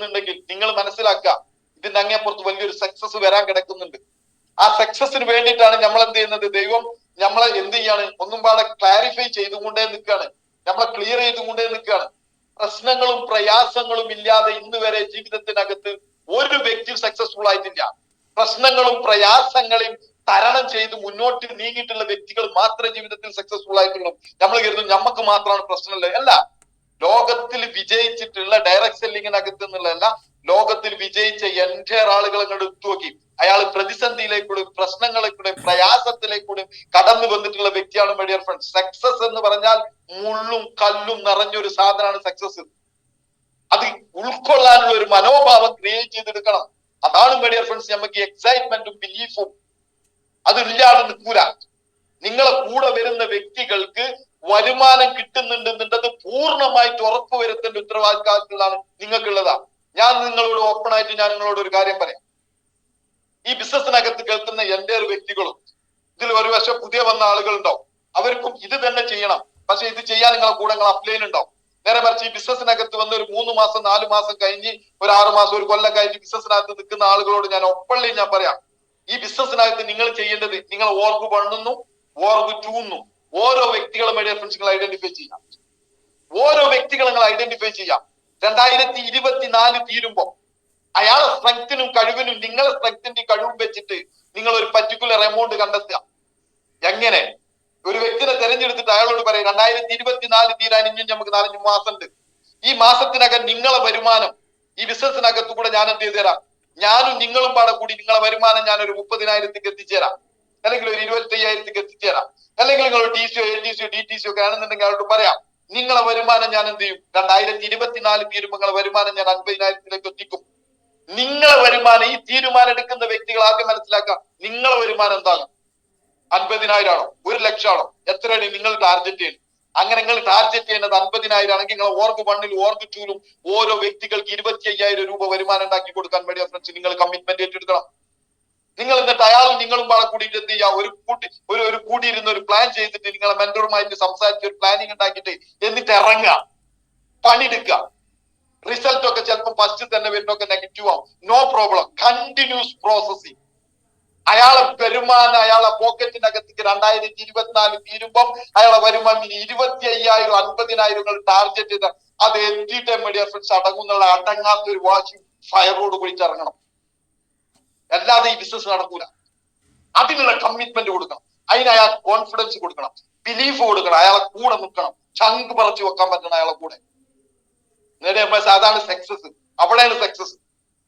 ചെയ്യുന്നുണ്ടെങ്കിൽ നിങ്ങൾ മനസ്സിലാക്കുക, ഇതിന്റെ അങ്ങേപ്പുറത്ത് വലിയൊരു സക്സസ് വരാൻ കിടക്കുന്നുണ്ട്. ആ സക്സസിന് വേണ്ടിയിട്ടാണ് നമ്മൾ എന്ത് ചെയ്യുന്നത്? ദൈവം നമ്മളെ എന്ത് ചെയ്യാണ്? ഒന്നും പാടെ ക്ലാരിഫൈ ചെയ്തുകൊണ്ടേ നിൽക്കുകയാണ്, നമ്മളെ ക്ലിയർ ചെയ്തുകൊണ്ടേ നിൽക്കുകയാണ്. പ്രശ്നങ്ങളും പ്രയാസങ്ങളും ഇല്ലാതെ ഇന്ന് വരെ ജീവിതത്തിനകത്ത് ഒരു വ്യക്തി സക്സസ്ഫുൾ ആയിട്ടില്ല. പ്രശ്നങ്ങളും പ്രയാസങ്ങളെയും തരണം ചെയ്ത് മുന്നോട്ട് നീങ്ങിയിട്ടുള്ള വ്യക്തികൾ മാത്രമേ ജീവിതത്തിൽ സക്സസ്ഫുൾ ആയിട്ടുള്ളൂ. നമ്മൾ കരുതും നമുക്ക് മാത്രമാണ് പ്രശ്നമല്ലേ? അല്ല, ലോകത്തിൽ വിജയിച്ചിട്ടുള്ള ഡയറക്ട് സെല്ലിങ്ങിനകത്ത് എന്നുള്ളതല്ല, ലോകത്തിൽ വിജയിച്ച എൻറ്റയർ ആളുകളെ കണ്ട് നോക്കി, അയാൾ പ്രതിസന്ധിയിലേക്കൂടെ, പ്രശ്നങ്ങളിലൂടെ, പ്രയാസത്തിലേക്കൂടെ കടന്നു വന്നിട്ടുള്ള വ്യക്തിയാണ് മൈ ഡിയർ ഫ്രണ്ട്സ്. സക്സസ് എന്ന് പറഞ്ഞാൽ മുള്ളും കല്ലും നിറഞ്ഞൊരു സാധനമാണ് സക്സസ്. അത് ഉൾക്കൊള്ളാനുള്ള ഒരു മനോഭാവം ക്രിയേറ്റ് ചെയ്തെടുക്കണം. അതാണ് മൈ ഡിയർ ഫ്രണ്ട്സ് നമുക്ക് എക്സൈറ്റ്മെന്റും ബിലീഫും. അതില്ലാതെ നിൽക്കൂല. നിങ്ങളെ കൂടെ വരുന്ന വ്യക്തികൾക്ക് വരുമാനം കിട്ടുന്നുണ്ടെന്നുള്ളത് പൂർണ്ണമായിട്ട് ഉറപ്പുവരുത്തേണ്ട ഉത്തരവാദിത്തങ്ങളാണ് നിങ്ങൾക്കുള്ളതാ. ഞാൻ നിങ്ങളോട് ഓപ്പൺ ആയിട്ട് ഞാൻ നിങ്ങളോട് ഒരു കാര്യം പറയാം. ഈ ബിസിനസ്സിനകത്ത് കേൾക്കുന്ന എൻ്റെ ഒരു വ്യക്തികളും ഇതിൽ ഒരു വശം പുതിയ വന്ന ആളുകളുണ്ടാവും, അവർക്കും ഇത് തന്നെ ചെയ്യണം. പക്ഷെ ഇത് ചെയ്യാൻ നിങ്ങളെ കൂടെ നിങ്ങൾ അപ്ലൈൻ ഉണ്ടാവും. നേരെ മറിച്ച് ഈ ബിസിനസ്സിനകത്ത് വന്ന് ഒരു 3 മാസം 4 മാസം കഴിഞ്ഞ് ഒരു 6 മാസം ഒരു കൊല്ലം കഴിഞ്ഞ് ബിസിനസ്സിനകത്ത് നിൽക്കുന്ന ആളുകളോട് ഞാൻ ഒപ്പള്ളി ഞാൻ പറയാം, ഈ ബിസിനസ്സിനകത്ത് നിങ്ങൾ ചെയ്യേണ്ടത് നിങ്ങൾ ഓർഗ് 1 ഓർഗ് 2 ഓരോ വ്യക്തികളെ മൈ ഡിയർ ഫ്രണ്ട്സ് നിങ്ങൾ ഐഡന്റിഫൈ ചെയ്യാം. ഓരോ വ്യക്തികളെ നിങ്ങൾ ഐഡന്റിഫൈ ചെയ്യാം. 2024 തീരുമ്പോ അയാളെ സ്ട്രെങ്ത്തിനും കഴിവിനും നിങ്ങളെ സ്ട്രെങ്ത്തിന്റെയും കഴിവും വെച്ചിട്ട് നിങ്ങൾ ഒരു പർട്ടിക്കുലർ എമൗണ്ട് കണ്ടെത്തുക. എങ്ങനെ? ഒരു വ്യക്തിനെ തെരഞ്ഞെടുത്തിട്ട് അയാളോട് പറയും 2024 തീരാൻ ഇനിയും നമുക്ക് 4 മാസം ഉണ്ട്. ഈ മാസത്തിനകം നിങ്ങളെ വരുമാനം ഈ ബിസിനസ്സിനകത്ത് കൂടെ ഞാൻ എന്ത് ചെയ്തു തരാം? ഞാനും നിങ്ങളും പാടെ കൂടി നിങ്ങളെ വരുമാനം ഞാൻ ഒരു 30,000 എത്തിച്ചേരാം, അല്ലെങ്കിൽ ഒരു 25,000 എത്തിച്ചേരാം, അല്ലെങ്കിൽ നിങ്ങൾ TCO ATCO DTCO ഒക്കെ ആണെന്നുണ്ടെങ്കിൽ അയാളോട് പറയാം, നിങ്ങളെ വരുമാനം ഞാൻ എന്ത് ചെയ്യും? 2024 തീരുമ്പോൾ നിങ്ങളെ വരുമാനം ഞാൻ 50,000 എത്തിക്കും. നിങ്ങളെ വരുമാനം, ഈ തീരുമാനം എടുക്കുന്ന വ്യക്തികൾ ആദ്യം മനസ്സിലാക്കാം, നിങ്ങളെ വരുമാനം എന്താകും? 50,000 ആണോ? 1,00,000 ആണോ? എത്രയാണ് നിങ്ങൾ ടാർഗറ്റ് ചെയ്യുന്നത്? അങ്ങനെ നിങ്ങൾ ടാർഗറ്റ് ചെയ്യുന്നത് 50,000 ആണെങ്കിൽ നിങ്ങൾ ഓർഗ് 1 ഓർഗ് 2 ഓരോ വ്യക്തികൾക്ക് 25,000 രൂപ വരുമാനം ഉണ്ടാക്കി കൊടുക്കാൻ വേണ്ടി ഫ്രണ്ട്സ് നിങ്ങൾ കമ്മിറ്റ്മെന്റ് ഏറ്റെടുക്കണം. നിങ്ങൾ എന്നിട്ട് അയാളും നിങ്ങളും പാടെ കൂടിയിട്ട് എന്ത് ചെയ്യുക? ഒരു കൂടിയിരുന്ന ഒരു പ്ലാൻ ചെയ്തിട്ട് നിങ്ങളെ മെന്ററുമായിട്ട് സംസാരിച്ച് ഒരു പ്ലാനിങ് ഉണ്ടാക്കിയിട്ട് എന്നിട്ട് ഇറങ്ങുക, പണിയെടുക്കുക. റിസൾട്ട് ഒക്കെ ചിലപ്പോൾ ഫസ്റ്റ് തന്നെ വരുന്നൊക്കെ നെഗറ്റീവ് ആവും. No problem, continuous processing. അയാളെ വരുമാനം അയാളെ പോക്കറ്റിനകത്തേക്ക് 2024 തീരുമ്പം അയാളെ വരുമാനം 25,000 50,000 ടാർഗറ്റ് ചെയ്ത അത് എത്തിയിട്ട് മീഡിയ ഫ്രണ്ട്സ് അടങ്ങുന്നുള്ള അടങ്ങാത്ത ഒരു വാശി ഫയറോട് കൂടിയിട്ട് ഇറങ്ങണം. അല്ലാതെ ഈ ബിസിനസ് നടക്കൂല. അതിനുള്ള കമ്മിറ്റ്മെന്റ് കൊടുക്കണം, അതിന് അയാൾ കോൺഫിഡൻസ് കൊടുക്കണം, ബിലീഫ് കൊടുക്കണം, അയാളെ കൂടെ നിൽക്കണം, ചങ്ക് പറിച്ചു വെക്കാൻ പറ്റണം അയാളെ കൂടെ. അതാണ് സക്സസ്. അവിടെയാണ് സക്സസ്,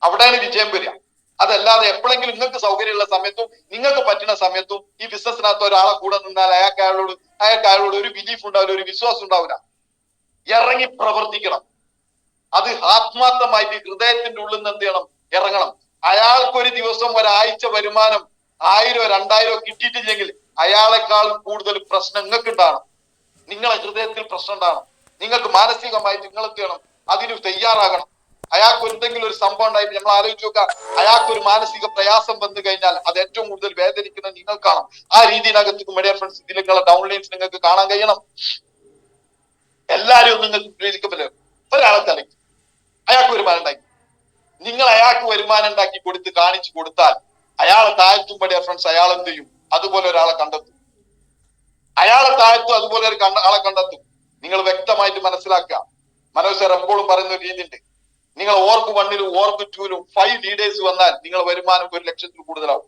അവിടെയാണ് വിജയം വരിക. അതല്ലാതെ എപ്പോഴെങ്കിലും നിങ്ങൾക്ക് സൗകര്യമുള്ള സമയത്തും നിങ്ങൾക്ക് പറ്റുന്ന സമയത്തും ഈ ബിസിനസ്സിനകത്ത് ഒരാളെ കൂടെ നിന്നാൽ അയാൾക്ക് ഒരു ബിലീഫ് ഉണ്ടാവില്ല, ഒരു വിശ്വാസം ഉണ്ടാവില്ല. ഇറങ്ങി പ്രവർത്തിക്കണം. അത് ആത്മാർത്ഥമായിട്ട് ഹൃദയത്തിന്റെ ഉള്ളിൽ നിന്ന് എന്ത് ചെയ്യണം? ഇറങ്ങണം. അയാൾക്കൊരു ദിവസം ഒരാഴ്ച വരുമാനം 1000 2000 കിട്ടിയിട്ടില്ലെങ്കിൽ അയാളെക്കാളും കൂടുതൽ പ്രശ്നം നിങ്ങൾക്ക് ഉണ്ടാകണം. നിങ്ങളെ ഹൃദയത്തിൽ പ്രശ്നം ഉണ്ടാകണം. നിങ്ങൾക്ക് മാനസികമായിട്ട് നിങ്ങൾ എന്ത് ചെയ്യണം? അതിന് തയ്യാറാകണം. അയാൾക്ക് എന്തെങ്കിലും ഒരു സംഭവം ഉണ്ടായിട്ട് നമ്മൾ ആലോചിച്ച് നോക്കുക, അയാൾക്ക് ഒരു മാനസിക പ്രയാസം വന്നു കഴിഞ്ഞാൽ അത് ഏറ്റവും കൂടുതൽ വേദനിക്കുന്നത് നിങ്ങൾക്കാണ്. ആ രീതിയിനകത്ത് മീഡിയ ഫ്രണ്ട്സ് ഇതിൽ നിങ്ങളെ ഡൗൺലൈൻസ് നിങ്ങൾക്ക് കാണാൻ കഴിയണം. എല്ലാവരും നിങ്ങൾക്ക് പ്രേരിക്കപ്പെടില്ല. ഒരാളെ തലയ്ക്ക് അയാൾക്ക് വരുമാനം ഉണ്ടാക്കി നിങ്ങൾ അയാൾക്ക് വരുമാനം ഉണ്ടാക്കി കൊടുത്ത് കാണിച്ചു കൊടുത്താൽ അയാളെ താഴ്ത്തും മീഡിയ ഫ്രണ്ട്സ് അയാൾ എന്ത് ചെയ്യും? അതുപോലെ ഒരാളെ കണ്ടെത്തും. അയാളെ താഴ്ത്തും അതുപോലെ ഒരു ആളെ കണ്ടെത്തും. നിങ്ങൾ വ്യക്തമായിട്ട് മനസ്സിലാക്കുക. മനോജ് സാർ എപ്പോഴും പറയുന്ന ഒരു രീതിയുണ്ട്, നിങ്ങൾ ഓർഗ് 1 ഓർഗ് 2 5 ലീഡേഴ്സ് വന്നാൽ നിങ്ങളെ വരുമാനം 1,00,000 കൂടുതലാവും.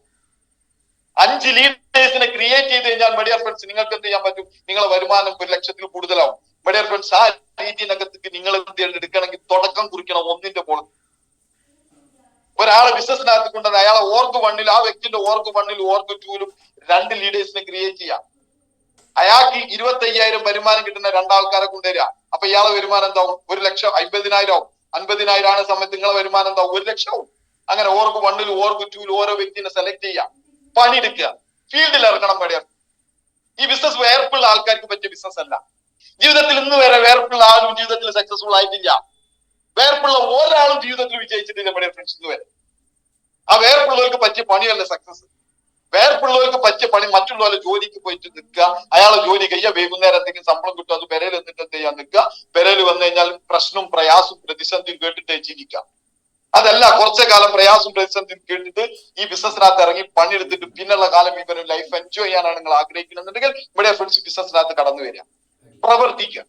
5 ലീഡേഴ്സിനെ ക്രിയേറ്റ് ചെയ്ത് കഴിഞ്ഞാൽ മീഡിയ ഫ്രണ്ട്സ് നിങ്ങൾക്ക് എന്ത് ചെയ്യാൻ പറ്റും? നിങ്ങളെ വരുമാനം 1,00,000 കൂടുതലാവും. മീഡിയ ഫ്രണ്ട്സ് ആ രീതിനകത്തേക്ക് നിങ്ങൾ എന്ത് എടുക്കണമെങ്കിൽ തുടക്കം കുറിക്കണം. ഒന്നിന്റെ പോലെ ഒരാളെ ബിസിനസ്സിനകത്ത് കൊണ്ടുവന്ന് അയാളെ ഓർഗ് 1 ആ വ്യക്തിന്റെ ഓർഗ് 1 ഓർഗ് 2 2 ലീഡേഴ്സിനെ ക്രിയേറ്റ് ചെയ്യാം. അയാൾക്ക് 25,000 വരുമാനം കിട്ടുന്ന 2 ആൾക്കാരെ കൊണ്ടുവരിക. അപ്പൊ ഇയാളെ വരുമാനം എന്താവും? 1,00,000 50,000 ആവും. 50,000 ആണ് സമയത്ത് നിങ്ങളെ വരുമാനം എന്താവും? 1,00,000 ആവും. അങ്ങനെ ഓർഗ് 1 ഓർഗ് 2 ഓരോ വ്യക്തിനെ സെലക്ട് ചെയ്യാം, പണിയെടുക്കുക, ഫീൽഡിൽ ഇറങ്ങണം. വേണ്ടിയ ഈ ബിസിനസ് വേർപ്പുള്ള ആൾക്കാർക്ക് പറ്റിയ ബിസിനസ് അല്ല. ജീവിതത്തിൽ ഇന്ന് വരെ വേർപ്പുള്ള ആരും ജീവിതത്തിൽ സക്സസ്ഫുൾ ആയിട്ടില്ല. വേർപ്പുള്ള ഒരാളും ജീവിതത്തിൽ വിജയിച്ചിട്ടില്ല മീഡിയ ഫ്രണ്ട്സ് ഇന്ന് വരെ. ആ വേർപ്പുള്ളവർക്ക് പറ്റിയ പണിയല്ല സക്സസ്. വേർപ്പുള്ളവർക്ക് പറ്റിയ പണി മറ്റുള്ളവരെ ജോലിക്ക് പോയിട്ട് നിൽക്കുക, അയാളെ ജോലി കഴിയുക, വൈകുന്നേരം എന്തെങ്കിലും ശമ്പളം കിട്ടും, അത് പെരയിൽ എന്നിട്ട് എന്ത് ചെയ്യാൻ നിൽക്കുക. പെരയിൽ വന്നു കഴിഞ്ഞാൽ പ്രശ്നവും പ്രയാസവും പ്രതിസന്ധിയും കേട്ടിട്ടേ ജീവിക്കാം. അതല്ല, കുറച്ചു കാലം പ്രയാസം പ്രതിസന്ധി കേട്ടിട്ട് ഈ ബിസിനസ്സിനകത്ത് ഇറങ്ങി പണിയെടുത്തിട്ട് പിന്നുള്ള കാലം ഇവരും ലൈഫ് എൻജോയ് ചെയ്യാനാണ് നിങ്ങൾ ആഗ്രഹിക്കുന്നുണ്ടെങ്കിൽ ഇവിടെ ഫ്രണ്ട്സ് ബിസിനസ്സിനകത്ത് കടന്നു വരിക, പ്രവർത്തിക്കുക.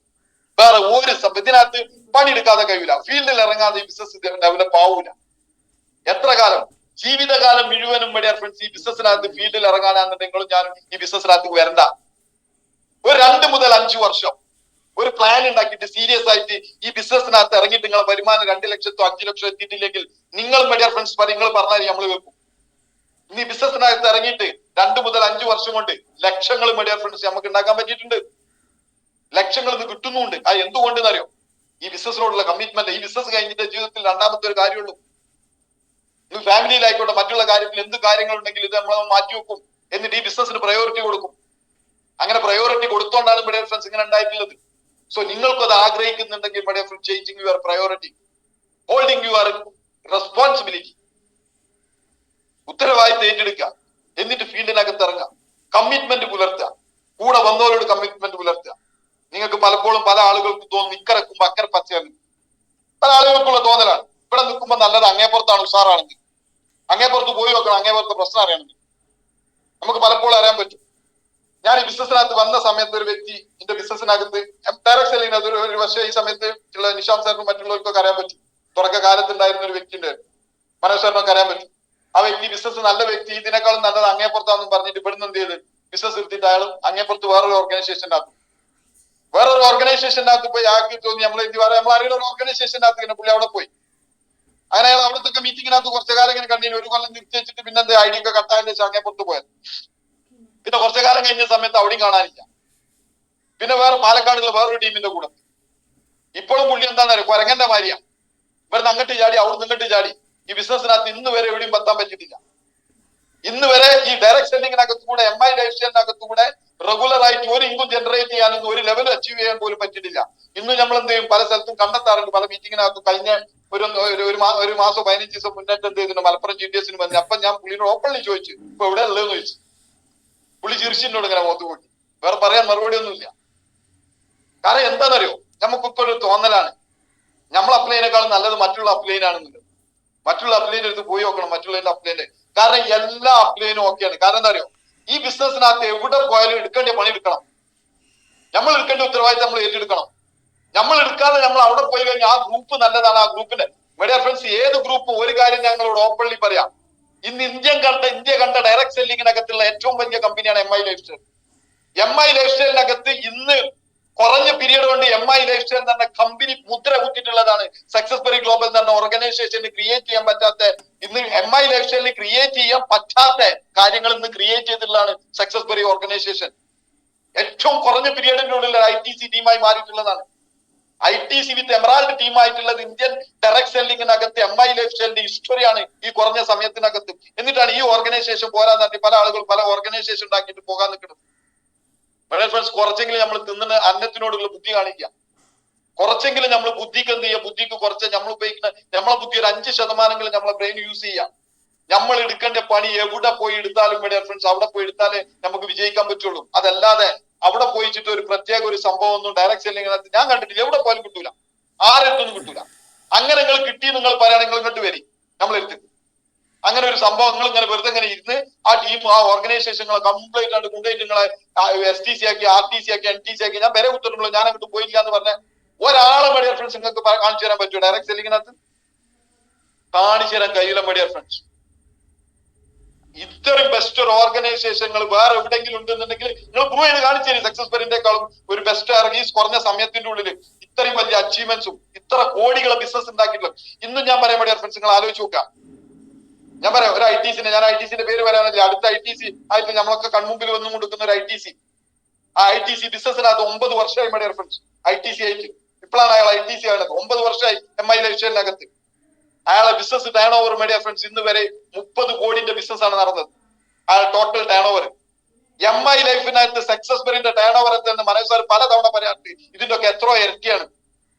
വേറെ ഒരു ഇതിനകത്ത് പണിയെടുക്കാതെ കഴിയില്ല, ഫീൽഡിൽ ഇറങ്ങാതെ ഈ ബിസിനസ് ഡെവലപ്പ് ആവൂല. എത്ര കാലം, ജീവിതകാലം മുഴുവനും ഇവിടെ ഫ്രണ്ട്സ് ഈ ബിസിനസ്സിനകത്ത് ഫീൽഡിൽ ഇറങ്ങാനാണെന്നുണ്ടെങ്കിലും ഞാൻ ഈ ബിസിനസ്സിനകത്ത് വരണ്ട. ഒരു 2 മുതൽ 5 വർഷം ഒരു പ്ലാൻ ഉണ്ടാക്കിയിട്ട് സീരിയസ് ആയിട്ട് ഈ ബിസിനസ്സിനകത്ത് ഇറങ്ങിയിട്ട് നിങ്ങളെ വരുമാനം 2 ലക്ഷത്തോ 5 ലക്ഷമോ എത്തിയിട്ടില്ലെങ്കിൽ നിങ്ങൾ മീഡിയ ഫ്രണ്ട്സ് നിങ്ങൾ പറഞ്ഞാൽ നമ്മൾ വെക്കും. ഇനി ബിസിനസ്സിനകത്ത് ഇറങ്ങിയിട്ട് 2 മുതൽ 5 വർഷം കൊണ്ട് ലക്ഷങ്ങൾ മീഡിയ ഫ്രണ്ട്സ് നമുക്ക് ഉണ്ടാക്കാൻ പറ്റിയിട്ടുണ്ട്, ലക്ഷങ്ങൾ ഇത് കിട്ടുന്നുണ്ട്. അത് എന്തുകൊണ്ട് അറിയോ? ഈ ബിസിനസ്സിനോടുള്ള കമ്മിറ്റ്മെന്റ്. ഈ ബിസിനസ് കഴിഞ്ഞിട്ട് ജീവിതത്തിൽ രണ്ടാമത്തെ ഒരു കാര്യമുള്ളൂ. നിങ്ങൾ ഫാമിലിയിലായിക്കോട്ടെ മറ്റുള്ള കാര്യത്തിൽ എന്ത് കാര്യങ്ങളുണ്ടെങ്കിൽ ഇത് നമ്മൾ മാറ്റി വെക്കും, എന്നിട്ട് ഈ ബിസിനസ്സിന് പ്രയോറിറ്റി കൊടുക്കും. അങ്ങനെ പ്രയോറിറ്റി കൊടുത്തോണ്ടാണ് മീഡിയ ഫ്രണ്ട്സ് ഇങ്ങനെ ഉണ്ടായിട്ടുള്ളത്. സോ നിങ്ങൾക്കും അത് ആഗ്രഹിക്കുന്നുണ്ടെങ്കിൽ media friends changing your priority, holding your responsibility, ഉത്തരവാദിത്തം ഏറ്റെടുക്കുക, എന്നിട്ട് ഫീൽഡിനകത്ത് ഇറങ്ങുക, കമ്മിറ്റ്മെന്റ് പുലർത്തുക, കൂടെ വന്നവരോട് കമ്മിറ്റ്മെന്റ് പുലർത്തുക. നിങ്ങൾക്ക് പലപ്പോഴും പല ആളുകൾക്ക് തോന്നും ഇക്കരക്കുമ്പോ അക്കര പച്ചയാണ്. പല ആളുകൾക്കുള്ള തോന്നലാണ് ഇവിടെ നിൽക്കുമ്പോ നല്ലത് അങ്ങേപ്പുറത്താണ്, ഉഷാറാണെങ്കിൽ അങ്ങേപ്പുറത്ത് പോയി നോക്കണം, അങ്ങേപ്പുറത്ത് പ്രശ്നം അറിയണമെങ്കിൽ നമുക്ക് പലപ്പോഴും അറിയാൻ പറ്റും. ഞാൻ ഈ ബിസിനസ്സിനകത്ത് വന്ന സമയത്ത് ഒരു വ്യക്തി എന്റെ ബിസിനസ്സിനകത്ത് ഡയറക്ട് സെല്ലിനകത്ത് ഒരു പക്ഷേ ഈ സമയത്ത് ഉള്ള നിഷാം സാറിനും മറ്റുള്ളവർക്കൊക്കെ അറിയാൻ പറ്റും. തുടക്കകാലത്ത് ഉണ്ടായിരുന്ന ഒരു വ്യക്തി ഉണ്ട്, മനോജ് സാറിനൊക്കെ അറിയാൻ പറ്റും. ആ വ്യക്തി ബിസിനസ് നല്ല വ്യക്തി, ഇതിനേക്കാളും നല്ലത് അങ്ങേപ്പുറത്താണെന്ന് പറഞ്ഞിട്ട് ഇവിടുന്ന് എന്ത് ചെയ്ത് ബിസിനസ് എടുത്തിട്ട് അയാളും അങ്ങേപ്പുറത്ത് വേറൊരു ഓർഗനൈസേഷനകത്ത് പോയി ആക്കി തോന്നി നമ്മൾ അറിയുന്ന ഒരു ഓർഗനൈസേഷനകത്ത് ഇങ്ങനെ പുള്ളി അവിടെ പോയി. അങ്ങനെ അയാൾ അവിടുത്തെ മീറ്റിങ്ങിനകത്ത് കുറച്ചു കാലം ഇങ്ങനെ കണ്ടിന്യൂ, ഒരു കൊല്ലം തിരിച്ചു വെച്ചിട്ട് പിന്നെ എന്ത് ഐ ഡി ഒക്കെ കട്ടായതിന്റെ ശേഷം അങ്ങേപ്പുറത്ത് പോയത്. പിന്നെ കുറച്ചു കാലം കഴിഞ്ഞ സമയത്ത് അവിടെയും കാണാനില്ല. പിന്നെ വേറെ പാലക്കാടുള്ള വേറൊരു ടീമിന്റെ കൂടെ. ഇപ്പോഴും പുള്ളി എന്താണെന്ന് അറിയാം, കുരങ്ങന്റെ മാതിരിയാ, ഇവിടുന്ന് അങ്ങോട്ട് ചാടി അവിടുന്ന് ഇങ്ങോട്ട് ചാടി. ഈ ബിസിനസ്സിനകത്ത് ഇന്ന് വരെ എവിടെയും പത്താൻ പറ്റിയിട്ടില്ല. ഇന്ന് വരെ ഈ ഡയറക്ട് സെല്ലിങ്ങിനകത്തുകൂടെ MI ലൈഫ് സ്റ്റൈലിനകത്തുകൂടെ റെഗുലർ ആയിട്ട് ഒരു ഇൻകം ജനറേറ്റ് ചെയ്യാനൊന്നും ഒരു ലെവൽ അച്ചീവ് ചെയ്യാൻ പോലും പറ്റിയിട്ടില്ല. ഇന്ന് നമ്മൾ എന്ത് ചെയ്യും, പല സ്ഥലത്തും കണ്ടെത്താറുണ്ട്. പല മീറ്റിങ്ങിനകത്ത് കഴിഞ്ഞ ഒരു മാസം 15 ദിവസം മുന്നേറ്റം എന്ത് ചെയ്തിട്ടുണ്ട്, മലപ്പുറം GTS വന്നു. അപ്പൊ ഞാൻ പുള്ളിനോട് ഓപ്പൺലി ചോദിച്ചു, ഇപ്പൊ എവിടെ ഉള്ളതെന്ന് ചോദിച്ചു. പുള്ളി ചിരിച്ചിനോട് ഇങ്ങനെ മുഖത്ത് കൂട്ടി, വേറെ പറയാൻ മറുപടി ഒന്നുമില്ല. കാരണം എന്താണെന്നറിയോ, നമുക്കിപ്പോ ഒരു തോന്നലാണ് നമ്മൾ അപ്ലൈനേക്കാളും നല്ലത് മറ്റുള്ള അപ്ലൈൻ ആണെന്നുള്ളത്. മറ്റുള്ള അപ്ലൈൻ എടുത്ത് പോയി നോക്കണം, മറ്റുള്ളതിന്റെ അപ്ലൈന്. കാരണം എല്ലാ അപ്ലൈനും ഓക്കെയാണ്. കാരണം എന്താ അറിയോ, ഈ ബിസിനസ്സിനകത്ത് എവിടെ പോയാലും എടുക്കേണ്ട പണി എടുക്കണം, നമ്മൾ എടുക്കേണ്ട ഉത്തരവാദിത്തം നമ്മൾ ഏറ്റെടുക്കണം. നമ്മൾ എടുക്കാതെ നമ്മൾ അവിടെ പോയി കഴിഞ്ഞാൽ ആ ഗ്രൂപ്പ് നല്ലതാണ്, ആ ഗ്രൂപ്പിന്റെ മീഡിയ ഫ്രണ്ട്സ് ഏത് ഗ്രൂപ്പ്, ഒരു കാര്യം ഞങ്ങളോട് ഓപ്പൺലി പറയാം, ഇന്ന് ഇന്ത്യ കണ്ട ഡയറക്ട് സെല്ലിങ്ങിനകത്തുള്ള ഏറ്റവും വലിയ കമ്പനിയാണ് MI lifestyle. MI life സ്റ്റൈലിനകത്ത് ഇന്ന് കുറഞ്ഞ പീരീഡ് കൊണ്ട് MI ലൈഫ് സ്റ്റൈൽ എന്ന കമ്പനി മുദ്ര കുത്തിയിട്ടുള്ളതാണ്. സക്സസ്ബറി ഗ്ലോബൽ എന്ന ഓർഗനൈസേഷന് ക്രിയേറ്റ് ചെയ്യാൻ പറ്റാത്ത, ഇന്ന് MI ലൈഫ് സ്റ്റൈലിന് ക്രിയേറ്റ് ചെയ്യാൻ പറ്റാത്ത കാര്യങ്ങൾ ഇന്ന് ക്രിയേറ്റ് ചെയ്തിട്ടുള്ളതാണ് സക്സസ്ബറി ഓർഗനൈസേഷൻ. ഏറ്റവും കുറഞ്ഞ പീരീഡിന്റെ ഉള്ളിൽ ITC ടീമായി മാറിയിട്ടുള്ളതാണ്. ITC വിത്ത് എമറാൾഡ് ടീമായിട്ടുള്ളത് ഇന്ത്യൻ ഡയറക്ട് സെല്ലിങ്ങിനകത്ത് MI ലൈഫ് സ്റ്റൈലിന്റെ ഹിസ്റ്ററിയാണ് ഈ കുറഞ്ഞ സമയത്തിനകത്ത്. എന്നിട്ടാണ് ഈ ഓർഗനൈസേഷൻ പോരാൻ തന്നെ പല ആളുകൾ പല ഓർഗനൈസേഷൻ ഉണ്ടാക്കിയിട്ട് പോകാൻ നിൽക്കുന്നത്. ഫ്രണ്ട്സ് കുറച്ചെങ്കിലും നമ്മൾ തിന്നുന്ന അന്നത്തിനോടുള്ള ബുദ്ധി കാണിക്കുക. കുറച്ചെങ്കിലും നമ്മൾ ബുദ്ധിക്ക് എന്ത് ചെയ്യുക, ബുദ്ധിക്ക് കുറച്ച് നമ്മൾ ഉപയോഗിക്കുന്ന നമ്മളെ ബുദ്ധി ഒരു 5% നമ്മളെ ബ്രെയിൻ യൂസ് ചെയ്യാം. നമ്മൾ എടുക്കേണ്ട പണി എവിടെ പോയി എടുത്താലും മീഡിയ ഫ്രണ്ട്സ് അവിടെ പോയി എടുത്താലേ നമുക്ക് വിജയിക്കാൻ പറ്റുള്ളൂ. അതല്ലാതെ അവിടെ പോയിച്ചിട്ട് ഒരു പ്രത്യേക ഒരു സംഭവം ഒന്നും ഡയറക്ട് സെല്ലിങ്ങിനകത്ത് ഞാൻ കണ്ടിട്ടില്ല, എവിടെ പോയാലും കിട്ടൂല, ആരെടുത്തൊന്നും കിട്ടൂല. അങ്ങനെ നിങ്ങൾ കിട്ടി നിങ്ങൾ പറയുകയാണെങ്കിൽ ഇങ്ങോട്ട് വരി, നമ്മളെടുത്ത് അങ്ങനെ ഒരു സംഭവം നിങ്ങൾ ഇങ്ങനെ വെറുതെ ഇങ്ങനെ ഇരുന്ന് ആ ടീം ആ ഓർഗനൈസേഷനുകളെ കംപ്ലീറ്റ് ആയിട്ട് കൊണ്ടുപോയിട്ട് നിങ്ങളെ STC ആക്കി RTC ആക്കി NTC ആക്കി ഞാൻ വരെ കുത്തുള്ളൂ, ഞാൻ അങ്ങോട്ട് പോയില്ല എന്ന് പറഞ്ഞ ഒരാളെ മീഡിയ ഫ്രണ്ട്സ് നിങ്ങൾക്ക് കാണിച്ചു തരാൻ പറ്റുമോ? ഡയറക്ട് സെല്ലിങ്ങിനകത്ത് കാണിച്ചു തരാൻ കഴിയില്ല മീഡിയ ഫ്രണ്ട്സ്. ഇത്രയും ബെസ്റ്റ് ഒരു ഓർഗനൈസേഷനുകൾ വേറെ എവിടെയെങ്കിലും ഉണ്ടെന്നുണ്ടെങ്കിൽ നിങ്ങൾ പ്രൂവ് ചെയ്ത് കാണിച്ചു തരും. സക്സസ്ബറിന്റെക്കാളും ഒരു ബെസ്റ്റ് ഇറങ്ങി കുറഞ്ഞ സമയത്തിന്റെ ഉള്ളിൽ ഇത്രയും വലിയ അച്ചീവ്മെന്റ്സും ഇത്ര കോടികളെ ബിസിനസ് ഉണ്ടാക്കിയിട്ടുള്ള ഇന്നും ഞാൻ പറയാൻ മീഡിയ ഫ്രണ്ട്സ് നിങ്ങൾ ആലോചിച്ച് നോക്കാം. ഞാൻ പറയാം ഒരു ഞാൻ ITCന്റെ പേര് പറയാനില്ല, അടുത്ത ITC ആയിട്ട് നമ്മളൊക്കെ കൺമുമ്പിൽ വന്നു കൊടുക്കുന്ന ഒരു ITC. ആ ITC ബിസിനസ്സിനകത്ത് 9 വർഷമായി മീഡിയ ഫ്രണ്ട്സ് ITC ആയിട്ട്. ഇപ്പോഴാണ് അയാൾ ITC ആണത്. 9 വർഷമായി MI ലൈഫ് സ്റ്റൈലിനകത്ത്. അയാളെ business turnover media friends ഇന്ന് വരെ 30 കോടിന്റെ ബിസിനസ് ആണ് നടന്നത്. അയാൾ ടോട്ടൽ ടേൺ ഓവർ MI ലൈഫിനകത്ത് സക്സസ്ബറിന്റെ ടേൺ ഓവർ എത്തുന്ന മനോജ് സാർ പലതവണ പറയാറുണ്ട്. ഇതിന്റെ ഒക്കെ എത്രയോ ഇരട്ടിയാണ്.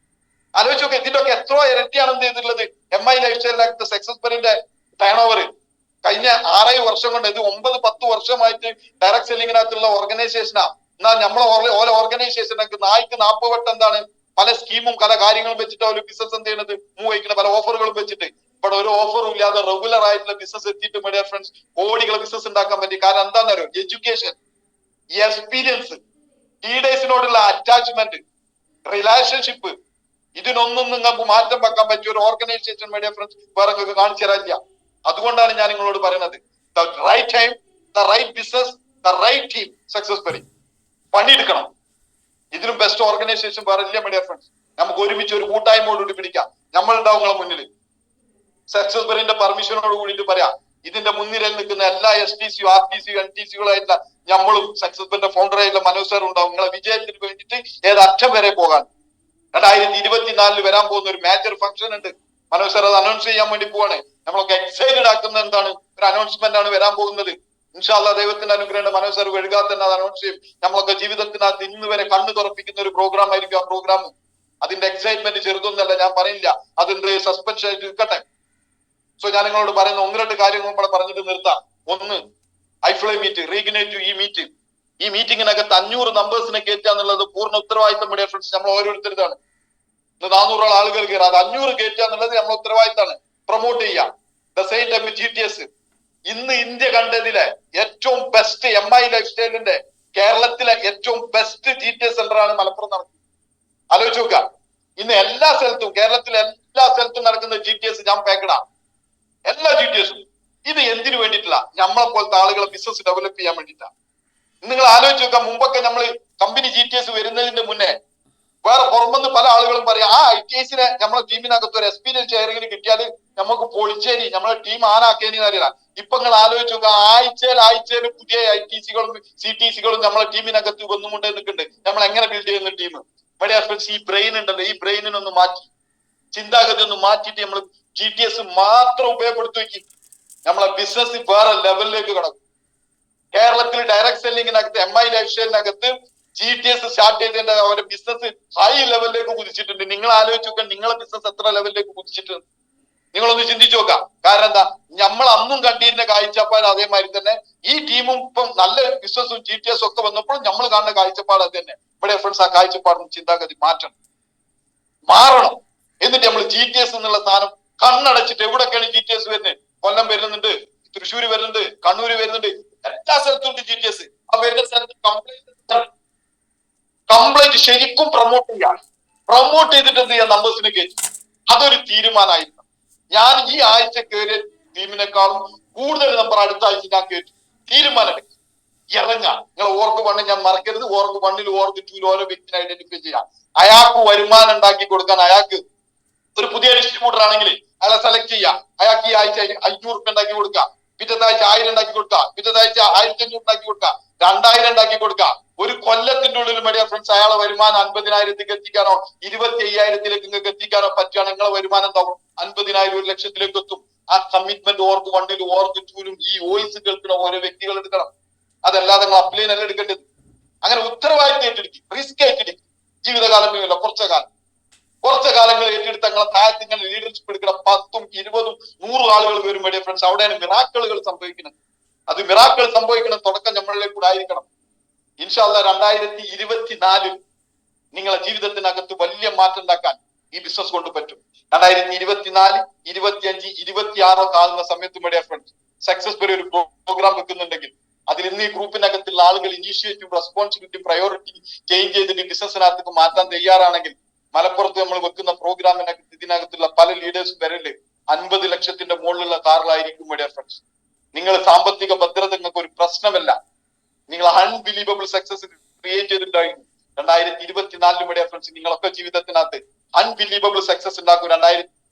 ആലോചിച്ച് നോക്കെ, ഇതിന്റെ ഒക്കെ എത്രയോ ഇരട്ടിയാണ് എന്ത് ചെയ്തിട്ടുള്ളത് MI ലൈഫ് സ്റ്റൈലിനകത്ത് സക്സസ്ബറിന്റെ ടേൺ ഓവർ. കഴിഞ്ഞ 6-7 വർഷം കൊണ്ട് ഇത് 9-10 വർഷമായിട്ട് ഡയറക്ട് സെല്ലിങ്ങിനകത്തുള്ള ഓർഗനൈസേഷനാ. എന്നാൽ നമ്മളെ ഓരോ ഓർഗനൈസേഷനൊക്കെ 40 വട്ടം എന്താണ് പല സ്കീമും പല കാര്യങ്ങളും വെച്ചിട്ട് ഒരു ബിസിനസ് എന്ത് ചെയ്യുന്നത് മൂവ് വയ്ക്കുന്നത്, പല ഓഫറുകളും വെച്ചിട്ട് ഇവിടെ ഒരു ഓഫറും ഇല്ലാതെ റെഗുലർ ആയിട്ടുള്ള ബിസിനസ് എത്തിയിട്ട് മീഡിയ ഫ്രണ്ട്സ് കോടികളെ ബിസിനസ് ഉണ്ടാക്കാൻ പറ്റി. കാരണം എന്താണെന്ന് അറിയോ? എഡ്യൂക്കേഷൻ, എക്സ്പീരിയൻസ്, ലീഡേഴ്സിനോടുള്ള അറ്റാച്ച്മെന്റ്, റിലേഷൻഷിപ്പ്, ഇതിനൊന്നും നിങ്ങൾക്ക് മാറ്റം വെക്കാൻ പറ്റിയ ഒരു ഓർഗനൈസേഷൻ മീഡിയ ഫ്രണ്ട്സ് വേറെ നിങ്ങൾക്ക് കാണിച്ചു തരാനില്ല. അതുകൊണ്ടാണ് ഞാൻ നിങ്ങളോട് പറയുന്നത്, the right time, the right business, the right team successfully പണിയെടുക്കണം. ഇതിലും ബെസ്റ്റ് ഓർഗനൈസേഷൻ വേറെ ഇല്ല മീഡിയ ഫ്രണ്ട്സ്. നമുക്ക് ഒരുമിച്ച് ഒരു കൂട്ടായ്മയോടുകൂടി പിടിക്കാം. നമ്മളുണ്ടാവും നിങ്ങളെ മുന്നിൽ. സക്സസ്ഫുള്ളിന്റെ പെർമിഷനോട് കൂടിയിട്ട് പറയാം, ഇതിന്റെ മുൻനിരയിൽ നിൽക്കുന്ന എല്ലാ STC, RTC, NTC-കളായിട്ടുള്ള നമ്മളും സക്സസ്ഫുള്ളിന്റെ ഫൗണ്ടറായിട്ടുള്ള മനോജ് സാർ ഉണ്ടാവും. നിങ്ങളെ വിജയത്തിന് വേണ്ടിയിട്ട് ഏതറ്റം വരെ പോകാൻ. 2024 വരാൻ പോകുന്ന ഒരു മേജർ ഫംഗ്ഷൻ ഉണ്ട്. മനോജ് സാർ അത് അനൗൺസ് ചെയ്യാൻ വേണ്ടി പോവാണ്. നമ്മളൊക്കെ എക്സൈറ്റഡ് ആക്കുന്ന എന്താണ്, ഒരു അനൗൺസ്മെന്റ് ആണ് വരാൻ പോകുന്നത്. ഇൻഷാ അല്ലാഹ് ദൈവത്തിന്റെ അനുഗ്രഹം മനോജ് സാർ വഴുകാതെ തന്നെ അത് അനൗൺസ് ചെയ്യും. നമ്മളൊക്കെ ജീവിതത്തിനകത്ത് ഇന്ന് വരെ കണ്ണു തുറപ്പിക്കുന്ന ഒരു പ്രോഗ്രാം ആയിരിക്കും ആ പ്രോഗ്രാം. അതിന്റെ എക്സൈറ്റ്മെന്റ് ചെറുതൊന്നല്ല, ഞാൻ പറയില്ല. അതിന്റെ സസ്പെൻഷൻ ആയിട്ട് നിൽക്കട്ടെ. സോ ഞാൻ നിങ്ങളോട് പറയുന്ന 1-2 കാര്യങ്ങൾ ഇവിടെ പറഞ്ഞിട്ട് നിർത്താം. ഒന്ന്, ഐഫ്ലൈ മീറ്റ്, റീഗിനേറ്റ് ഈ മീറ്റിങ്ങിനകത്ത് 500 നമ്പേഴ്സിനെ കയറ്റുക എന്നുള്ളത് പൂർണ്ണ ഉത്തരവാദിത്തം മീഡിയ ഫ്രണ്ട്സ് നമ്മൾ ഓരോരുത്തരുതാണ്. 400 ആളുകൾ കയറുക, അത് 500 കയറ്റുക എന്നുള്ളത് നമ്മൾ ഉത്തരവാദിത്തമാണ്. പ്രൊമോട്ട് ചെയ്യുക. ദ സെയിം ടൈം GTS, ഇന്ന് ഇന്ത്യ കണ്ടതിലെ ഏറ്റവും ബെസ്റ്റ് MI ലൈഫ് സ്റ്റൈലിന്റെ കേരളത്തിലെ ഏറ്റവും ബെസ്റ്റ് GTS സെന്റർ ആണ് മലപ്പുറം നടക്കുന്നത്. ആലോചിച്ച് നോക്കുക. ഇന്ന് എല്ലാ സ്ഥലത്തും, കേരളത്തിലെ എല്ലാ സ്ഥലത്തും നടക്കുന്ന GTS ഞാൻ പാക്കഡാ, എല്ലാ GTS-ഉം. ഇത് എന്തിനു വേണ്ടിയിട്ടില്ല? നമ്മളെ പോലത്തെ ആളുകളെ ബിസിനസ് ഡെവലപ്പ് ചെയ്യാൻ വേണ്ടിയിട്ടാണ്. നിങ്ങൾ ആലോചിച്ച് നോക്കാം, മുമ്പൊക്കെ നമ്മൾ കമ്പനി GTS വരുന്നതിന്റെ മുന്നേ വേറെ പുറമെന്ന് പല ആളുകളും പറയാം, ആ ITSനെ നമ്മളെ ടീമിനകത്ത് ഒരു എക്സ്പീരിയൻസ് ആരെങ്കിലും കിട്ടിയാൽ നമുക്ക് പൊളിച്ചേനി, നമ്മളെ ടീം ആനാക്കേനി അറിയില്ല. ഇപ്പൊ നിങ്ങൾ ആലോചിച്ച് നോക്കുക, ആഴ്ചയിൽ പുതിയ ITC-കളും CTC-കളും നമ്മളെ ടീമിനകത്ത് വന്നുകൊണ്ടേ നിൽക്കുന്നുണ്ട്. നമ്മൾ എങ്ങനെ ബിൽഡ് ചെയ്യുന്ന ടീം? മീഡിയ ഫ്രണ്ട്സ്, ഈ ബ്രെയിൻ ഉണ്ടല്ലോ, ഈ ബ്രെയിനിനൊന്ന് മാറ്റി, ചിന്താഗതി ഒന്ന് മാറ്റിയിട്ട് നമ്മൾ GTS മാത്രം ഉപയോഗപ്പെടുത്തി വെക്കും. നമ്മളെ ബിസിനസ് വേറെ ലെവലിലേക്ക് കടക്കും. കേരളത്തിൽ ഡയറക്ട് സെല്ലിങ്ങിനകത്ത് MI ലൈഫ് സ്റ്റൈലിനകത്ത് GTS സ്റ്റാർട്ട് ചെയ്തതിന്റെ അവരുടെ ബിസിനസ് ഹൈ ലെവലിലേക്ക് കുതിച്ചിട്ടുണ്ട്. നിങ്ങൾ ആലോചിച്ച് നോക്കാൻ, നിങ്ങളെ ബിസിനസ് എത്ര ലെവലിലേക്ക് കുതിച്ചിട്ടുണ്ട് നിങ്ങളൊന്ന് ചിന്തിച്ചു നോക്കാം. കാരണം എന്താ, നമ്മൾ അന്നും കണ്ടിരുന്ന കാഴ്ചപ്പാട് അതേമാതിരി തന്നെ ഈ ടീമും ഇപ്പം നല്ല ബിസിനസ്സും GTS ഒക്കെ വന്നപ്പോൾ നമ്മൾ കാണുന്ന കാഴ്ചപ്പാട് അത് തന്നെ. ഇവിടെ ഫ്രണ്ട്സ്, ആ കാഴ്ചപ്പാടും ചിന്താഗതി മാറണം. എന്നിട്ട് നമ്മൾ GTS എന്നുള്ള സാധനം കണ്ണടച്ചിട്ട്, എവിടെയൊക്കെയാണ് GTS വരുന്നത്? കൊല്ലം വരുന്നുണ്ട്, തൃശ്ശൂർ വരുന്നുണ്ട്, കണ്ണൂര് വരുന്നുണ്ട്, എല്ലാ സ്ഥലത്തും GTS. ആ വരുന്ന സ്ഥലത്ത് കംപ്ലീറ്റ് ശരിക്കും പ്രൊമോട്ട് ചെയ്തിട്ട് എന്ത് ചെയ്യാം, നമ്പേഴ്സിനെ കയറ്റി. അതൊരു തീരുമാനമായിരുന്നു. ഞാൻ ഈ ആഴ്ച കയറിയ ടീമിനേക്കാളും കൂടുതൽ നമ്പർ അടുത്ത ആഴ്ച ഞാൻ കയറ്റി. തീരുമാനമെടുക്കും, ഇറങ്ങാം. നിങ്ങൾ ഓർക്ക് 1 ഞാൻ മറക്കരുത്. ഓർക്ക് 1-ൽ ഓർക്ക് 2-ൽ ഓരോ വ്യക്തിനെ ഐഡന്റിഫൈ ചെയ്യാം. അയാൾക്ക് വരുമാനം ഉണ്ടാക്കി കൊടുക്കാൻ, അയാൾക്ക് ഒരു പുതിയ ഡിസ്ട്രിബ്യൂട്ടർ ആണെങ്കിൽ അയാളെ സെലക്ട് ചെയ്യാം. അയാൾക്ക് ഈ ആഴ്ച 500 രൂപ ഉണ്ടാക്കി കൊടുക്കാം, പിറ്റത്തെ ആഴ്ച 1000 ഉണ്ടാക്കി കൊടുക്കാം, പിറ്റത്തെ ആഴ്ച 1500 ഉണ്ടാക്കി കൊടുക്കാം, 2000 ഉണ്ടാക്കി കൊടുക്കാം. ഒരു കൊല്ലത്തിന്റെ ഉള്ളിൽ മീഡിയ ഫ്രണ്ട്സ് അയാളെ വരുമാനം 50,000-ലേക്ക് എത്തിക്കാനോ 25,000-ലേക്ക് നിങ്ങൾക്ക് എത്തിക്കാനോ പറ്റുകയാണ്. നിങ്ങളെ വരുമാനം എന്താവും? 50,000, 1,00,000-ലേക്ക് എത്തും. ആ കമ്മിറ്റ്മെന്റ് ഓർക്ക് 1-ലും ഓർക്ക് 2-ലും ഈ വോയിസ് കേൾക്കുന്ന ഓരോ വ്യക്തികൾ എടുക്കണം. അതല്ലാതെ നിങ്ങൾ അപ്ലൈ നല്ല എടുക്കേണ്ടത്. അങ്ങനെ ഉത്തരവാദിത്തം ഏറ്റെടുക്കും, റിസ്ക് ഏറ്റെടുക്കും. ജീവിതകാലം ഇല്ല, കുറച്ച് കാലങ്ങൾ ഏറ്റെടുത്ത് നിങ്ങളെ താഴത്ത് ഇങ്ങനെ ലീഡർഷിപ്പ് എടുക്കണം. 10, 20, 100 ആളുകൾ വരും മീഡിയ ഫ്രണ്ട്സ്. അവിടെയാണ് മിറാക്കിളുകൾ സംഭവിക്കുന്നത്. അത് മിറാക്കിൾ സംഭവിക്കണം തുടക്കം നമ്മളിലേക്ക് കൂടെ ആയിരിക്കണം. ഇൻഷാ അല്ലാഹ് 2024 നിങ്ങളെ ജീവിതത്തിനകത്ത് വലിയ മാറ്റം ഉണ്ടാക്കാൻ ഈ ബിസിനസ് കൊണ്ട് പറ്റും. 2024, 25, 26 ആകുന്ന സമയത്ത് മീഡിയ ഫ്രണ്ട്സ് സക്സസ്ഫുൾ ഒരു പ്രോഗ്രാം വെക്കുന്നുണ്ടെങ്കിൽ അതിൽ ഇന്ന് ഈ ഗ്രൂപ്പിനകത്തുള്ള ആളുകൾ ഇനീഷ്യേറ്റീവ്, റെസ്പോൺസിബിലിറ്റി, പ്രയോറിറ്റി ചേഞ്ച് ചെയ്തിട്ട് ബിസിനസ്സിനകത്ത് മാറ്റാൻ തയ്യാറാണെങ്കിൽ മലപ്പുറത്ത് നമ്മൾ വെക്കുന്ന പ്രോഗ്രാമിനകത്ത് ഇതിനകത്തുള്ള പല ലീഡേഴ്സ് വരല് 50 ലക്ഷത്തിന്റെ മുകളിലുള്ള കാറിലായിരിക്കും മീഡിയ ഫ്രണ്ട്സ്. നിങ്ങൾ സാമ്പത്തിക ഭദ്രത നിങ്ങൾക്ക് ഒരു പ്രശ്നമല്ല. നിങ്ങൾ അൺബിലീവബിൾ സക്സസ് ക്രിയേറ്റ് ചെയ്തിട്ടുണ്ടായിരുന്നു. 2024 മീഡിയ ഫ്രണ്ട്സ് നിങ്ങളൊക്കെ ജീവിതത്തിനകത്ത് അൺബിലീവബിൾ സക്സസ് ഉണ്ടാക്കും.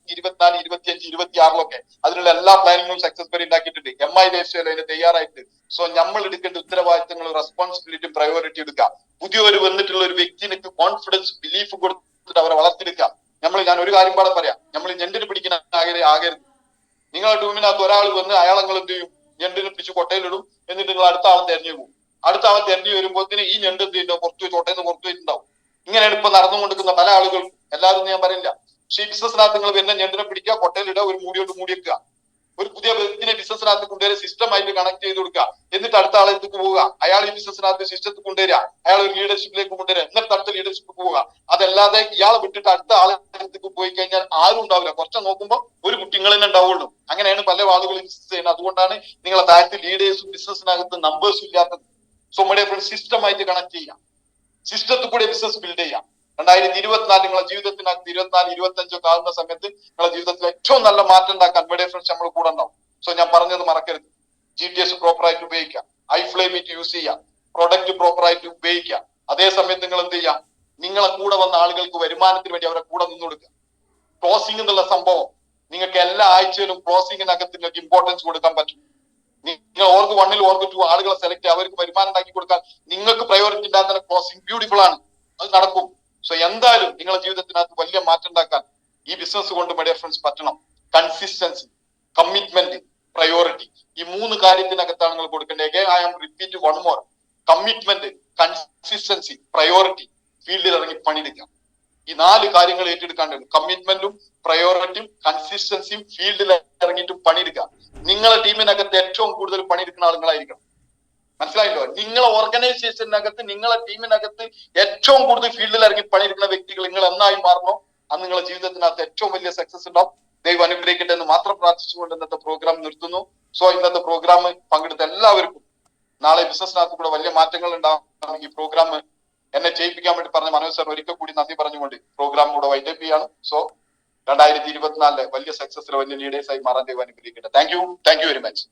2024, 25, 26-ലൊക്കെ അതിനുള്ള എല്ലാ പ്ലാനിങ്ങും സക്സസ്ഫുള്ളി ഉണ്ടാക്കിയിട്ടുണ്ട്. MI ലൈഫ് സ്റ്റൈൽ അതിന് തയ്യാറായിട്ട്. സോ നമ്മൾ എടുക്കേണ്ട ഉത്തരവാദിത്തങ്ങളും റെസ്പോൺസിബിലിറ്റിയും പ്രയോറിറ്റി എടുക്കുക. പുതിയൊരു വന്നിട്ടുള്ള ഒരു വ്യക്തിക്ക് കോൺഫിഡൻസ്, ബിലീഫ് കൊടുത്തിട്ട് അവരെ വളർത്തിയെടുക്കുക. ഞാൻ ഒരു കാര്യം പാടെ പറയാം, നമ്മൾ ഞണ്ടിന് പിടിക്കുന്ന ആകരുത്. നിങ്ങളുടെ ടീമിനകത്ത് ഒരാൾ വന്ന് അയാൾ നിങ്ങൾ എന്ത് ചെയ്യും? ഞണ്ടിനെ പിടിച്ച് കൊട്ടയിലിടും. എന്നിട്ട് നിങ്ങൾ അടുത്ത ആൾ തെരഞ്ഞു പോകും. അടുത്ത ആൾ തെരഞ്ഞു വരുമ്പോഴത്തേന് ഈ ഞണ്ട് എന്ത് ചെയ്യുന്നുണ്ടാവും? കോട്ടയിൽ പുറത്തു പോയിട്ടുണ്ടാവും. ഇങ്ങനെയാണ് ഇപ്പൊ നടന്നുകൊണ്ടിരിക്കുന്ന പല ആളുകൾക്കും. എല്ലാവരും ഞാൻ പറയില്ല. പക്ഷേ ഈ ബിസിനസ്സിനകത്ത് നിങ്ങൾ വരുന്ന ഞണ്ടിനെ പിടിക്കുക, കൊട്ടയിലിടുക, ഒരു മൂടിയോട്ട് മൂടി വെക്കുക. ഒരു പുതിയ വ്യക്തിനെ ബിസിനസ്സിനകത്ത് കൊണ്ടുവരിക, സിസ്റ്റമായിട്ട് കണക്ട് ചെയ്ത് കൊടുക്കുക, എന്നിട്ട് അടുത്ത ആളെടുത്ത് പോവുക, അയാൾ ഈ ബിസിനസ്സിനകത്ത് സിസ്റ്റത്തിൽ കൊണ്ടുവരിക, അയാൾ ഒരു ലീഡർഷിപ്പിലേക്ക് കൊണ്ടുവരിക, എന്നിട്ട് അടുത്ത ലീഡർഷിപ്പ് പോവുക. അതല്ലാതെ ഇയാളെ വിട്ടിട്ട് അടുത്ത ആളെടുത്തേക്ക് പോയി കഴിഞ്ഞാൽ ആരും ഉണ്ടാവില്ല. കുറച്ച് നോക്കുമ്പോൾ ഒരു കുട്ടികൾ തന്നെ ഉണ്ടാവുള്ളൂ. അങ്ങനെയാണ് പല ആളുകളും ബിസിനസ് ചെയ്യുന്നത്. അതുകൊണ്ടാണ് നിങ്ങളെ താഴത്ത് ലീഡേഴ്സും ബിസിനസ്സിനകത്ത് നമ്പേഴ്സും ഇല്ലാത്തത്. സോ മൈ ഡിയർ ഫ്രണ്ട്സ്, സിസ്റ്റമായിട്ട് കണക്ട് ചെയ്യാം, സിസ്റ്റത്തിൽ കൂടെ ബിസിനസ് ബിൽഡ് ചെയ്യാം. 2024 നിങ്ങളെ ജീവിതത്തിനകത്ത് 24, 25 ആകുന്ന സമയത്ത് നിങ്ങളെ ജീവിതത്തിൽ ഏറ്റവും നല്ല മാറ്റം ഉണ്ടാക്കാൻ മൈ ഡിയർ ഫ്രണ്ട്സ് നമ്മൾ കൂടെ ഉണ്ടാവും. സോ ഞാൻ പറഞ്ഞത് മറക്കരുത്. GTS പ്രോപ്പർ ആയിട്ട് ഉപയോഗിക്കാം, iFlyMeet യൂസ് ചെയ്യാം, പ്രൊഡക്റ്റ് പ്രോപ്പർ ആയിട്ട് ഉപയോഗിക്കാം. അതേ സമയത്ത് നിങ്ങൾ എന്ത് ചെയ്യാം, നിങ്ങളെ കൂടെ വന്ന ആളുകൾക്ക് വരുമാനത്തിന് വേണ്ടി അവരെ കൂടെ നിന്ന് കൊടുക്കുക. ക്ലോസിംഗ് എന്നുള്ള സംഭവം നിങ്ങൾക്ക് എല്ലാ ആഴ്ചയിലും ക്ലോസിംഗിനകത്ത് നിങ്ങൾക്ക് ഇമ്പോർട്ടൻസ് കൊടുക്കാൻ പറ്റും. നിങ്ങൾ ഓർക്ക് 1 ഓർക്ക് 2 ആളുകളെ സെലക്ട് ചെയ്യുക, അവർക്ക് വരുമാനം ഉണ്ടാക്കി കൊടുക്കാൻ നിങ്ങൾക്ക് പ്രയോറിറ്റി ഉണ്ടാകുന്ന ക്ലോസിംഗ് ബ്യൂട്ടിഫുൾ ആണ്, അത് നടക്കും. സോ എന്തായാലും നിങ്ങളുടെ ജീവിതത്തിനകത്ത് വലിയ മാറ്റം ഉണ്ടാക്കാൻ ഈ ബിസിനസ് കൊണ്ട് മൈ ഡിയർ ഫ്രണ്ട്സ് പറ്റണം. കൺസിസ്റ്റൻസി, കമ്മിറ്റ്മെന്റ്, പ്രയോറിറ്റി, ഈ 3 കാര്യത്തിനകത്താണ് നിങ്ങൾ കൊടുക്കേണ്ടത്. I am repeat one more. Commitment, consistency, priority, ഫീൽഡിൽ ഇറങ്ങി പണിയെടുക്കാം. ഈ 4 കാര്യങ്ങൾ ഏറ്റെടുക്കാണ്ട് കമ്മിറ്റ്മെന്റും പ്രയോറിറ്റിയും കൺസിസ്റ്റൻസിയും ഫീൽഡിൽ ഇറങ്ങിയിട്ട് പണിയെടുക്കുക. നിങ്ങളെ ടീമിനകത്ത് ഏറ്റവും കൂടുതൽ പണിയെടുക്കുന്ന ആളുകളായിരിക്കണം. മനസ്സിലായല്ലോ? നിങ്ങളെ ഓർഗനൈസേഷനകത്ത് നിങ്ങളെ ടീമിനകത്ത് ഏറ്റവും കൂടുതൽ ഫീൽഡിൽ ഇറങ്ങി പണിയെടുക്കുന്ന വ്യക്തികൾ നിങ്ങൾ എന്നായി മാറണോ അന്ന് നിങ്ങളുടെ ജീവിതത്തിനകത്ത് ഏറ്റവും വലിയ സക്സസ് ഉണ്ടാവും. ദൈവം അനുഗ്രഹിക്കട്ടെ എന്ന് മാത്രം പ്രാർത്ഥിച്ചുകൊണ്ട് ഇന്നത്തെ പ്രോഗ്രാം നിർത്തുന്നു. സോ ഇന്നത്തെ പ്രോഗ്രാം പങ്കെടുത്ത എല്ലാവർക്കും നാളെ ബിസിനസ്സിനകത്ത് കൂടെ വലിയ മാറ്റങ്ങൾ ഉണ്ടാകും. ഈ പ്രോഗ്രാം എന്നെ ചെയ്യിപ്പിക്കാൻ വേണ്ടി പറഞ്ഞ മനോജ് സാർ ഒരിക്കൽ കൂടി നന്ദി പറഞ്ഞുകൊണ്ട് പ്രോഗ്രാം കൂടെ വൈൻഡപ്പ് ചെയ്യാണ്. സോ 2024 വലിയ സക്സസിലെ വലിയ ലീഡേഴ്സായി മാറാൻ ദൈവം അനുഗ്രഹിക്കട്ടെ. Thank you very much.